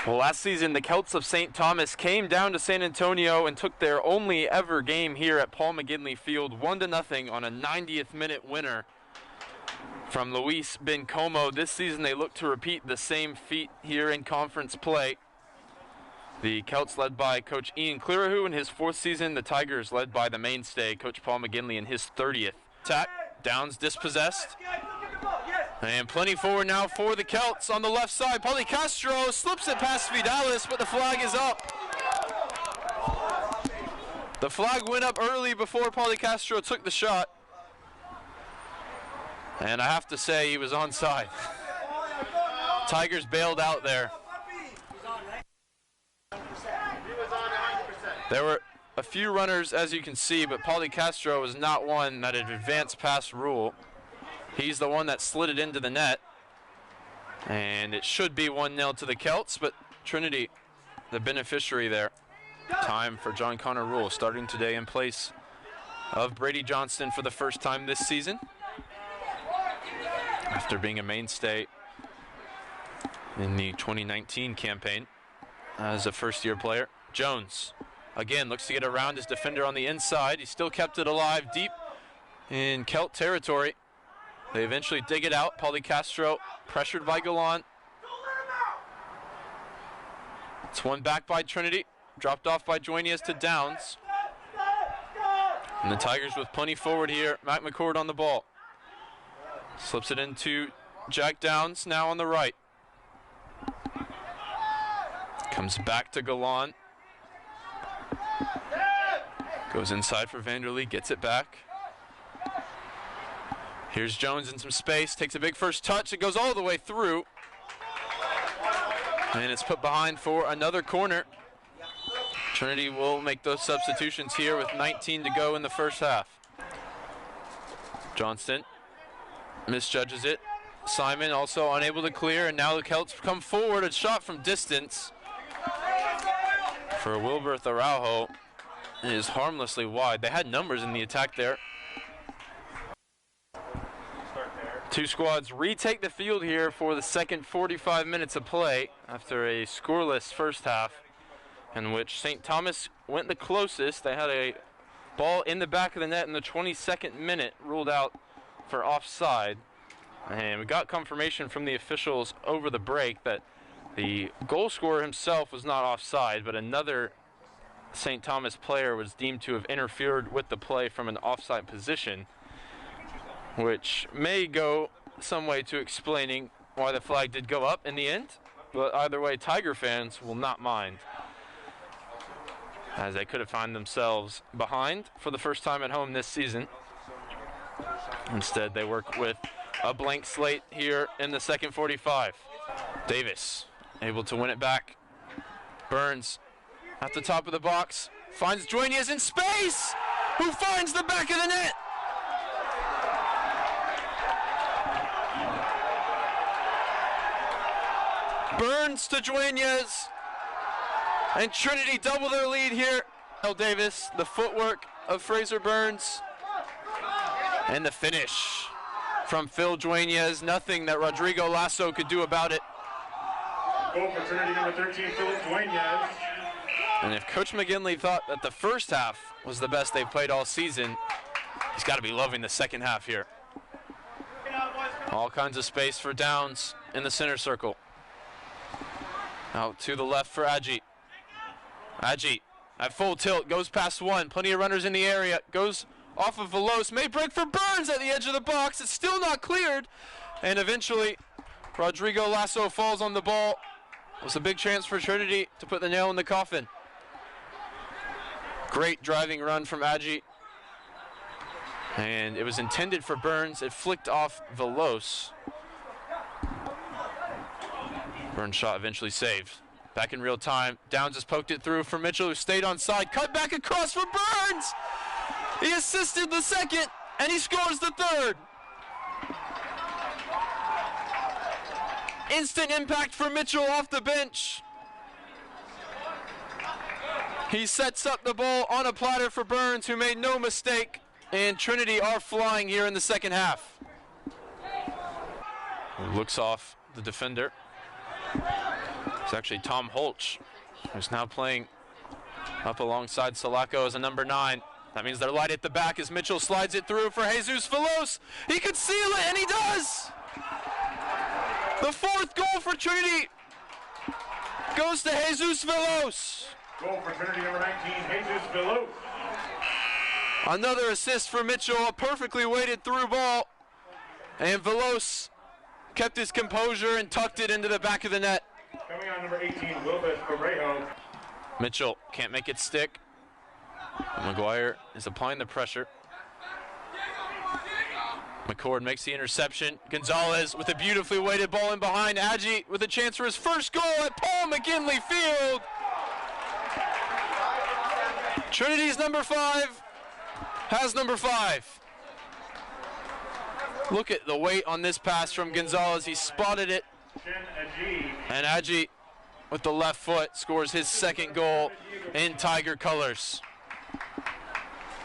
Well, last season, the Celts of St. Thomas came down to San Antonio and took their only ever game here at Paul McGinley Field, 1-0 on a 90th minute winner from Luis Bencomo. This season, they look to repeat the same feat here in conference play. The Celts led by Coach Ian Clearahu in his 4th season. The Tigers led by the mainstay, Coach Paul McGinley, in his 30th. Attack, Downs dispossessed. And plenty forward now for the Celts on the left side. Pauly Castro slips it past Vidalis, but the flag is up. The flag went up early before Pauly Castro took the shot. And I have to say he was onside. Tigers bailed out there. There were a few runners, as you can see, but Pauly Castro was not one that had advanced past rule. He's the one that slid it into the net. And it should be 1-0 to the Celts, but Trinity, the beneficiary there. Time for John Connor Rule, starting today in place of Brady Johnston for the first time this season, after being a mainstay in the 2019 campaign as a first-year player. Jones, again, looks to get around his defender on the inside. He still kept it alive deep in Celt territory. They eventually dig it out. Pauly Castro pressured by Gallant. It's one back by Trinity. Dropped off by Duenas to Downs. And the Tigers with plenty forward here. Matt McCord on the ball. Slips it into Jack Downs now on the right. Comes back to Gallant. Goes inside for Vanderlee. Gets it back. Here's Jones in some space, takes a big first touch, it goes all the way through. And it's put behind for another corner. Trinity will make those substitutions here with 19 to go in the first half. Johnston misjudges it. Simon also unable to clear, and now the Celts come forward. A shot from distance for Wilberth Araujo is harmlessly wide. They had numbers in the attack there. Two squads retake the field here for the second 45 minutes of play after a scoreless first half in which St. Thomas went the closest. They had a ball in the back of the net in the 22nd minute, ruled out for offside. And we got confirmation from the officials over the break that the goal scorer himself was not offside, but another St. Thomas player was deemed to have interfered with the play from an offside position, which may go some way to explaining why the flag did go up in the end. But either way, Tiger fans will not mind, as they could have found themselves behind for the first time at home this season. Instead, they work with a blank slate here in the second 45. Davis able to win it back. Burns at the top of the box, finds Duenas in space, who finds the back of the net. Burns to Duenas, and Trinity double their lead here. Davis, the footwork of Fraser Burns, and the finish from Phil Duenas. Nothing that Rodrigo Lasso could do about it. Goal for Trinity number 13, Phil Duenas. And if Coach McGinley thought that the first half was the best they've played all season, he's got to be loving the second half here. All kinds of space for Downs in the center circle. Out to the left for Adji. Adji at full tilt, goes past one. Plenty of runners in the area. Goes off of Velos. May break for Burns at the edge of the box. It's still not cleared. And eventually, Rodrigo Lasso falls on the ball. It was a big chance for Trinity to put the nail in the coffin. Great driving run from Adji. And it was intended for Burns. It flicked off Velos. Burns' shot eventually saved. Back in real time, Downs has poked it through for Mitchell, who stayed on side. Cut back across for Burns! He assisted the second, and he scores the third. Instant impact for Mitchell off the bench. He sets up the ball on a platter for Burns, who made no mistake, and Trinity are flying here in the second half. Looks off the defender. It's actually Tom Holch, who's now playing up alongside Sulaco as a number 9. That means they're light at the back as Mitchell slides it through for Jesus Velos. He could seal it, and he does! The 4th goal for Trinity goes to Jesus Velos. Goal for Trinity number 19, Jesus Velos. Another assist for Mitchell, a perfectly weighted through ball. And Velos kept his composure and tucked it into the back of the net. Coming on number 18, Wilbert Correjo. Mitchell can't make it stick. McGuire is applying the pressure. McCord makes the interception. Gonzalez with a beautifully weighted ball in behind. Agee with a chance for his first goal at Paul McKinley Field. Trinity's number 5 has number 5. Look at the weight on this pass from Gonzalez. He spotted it. And Agee with the left foot scores his 2nd goal in Tiger colors.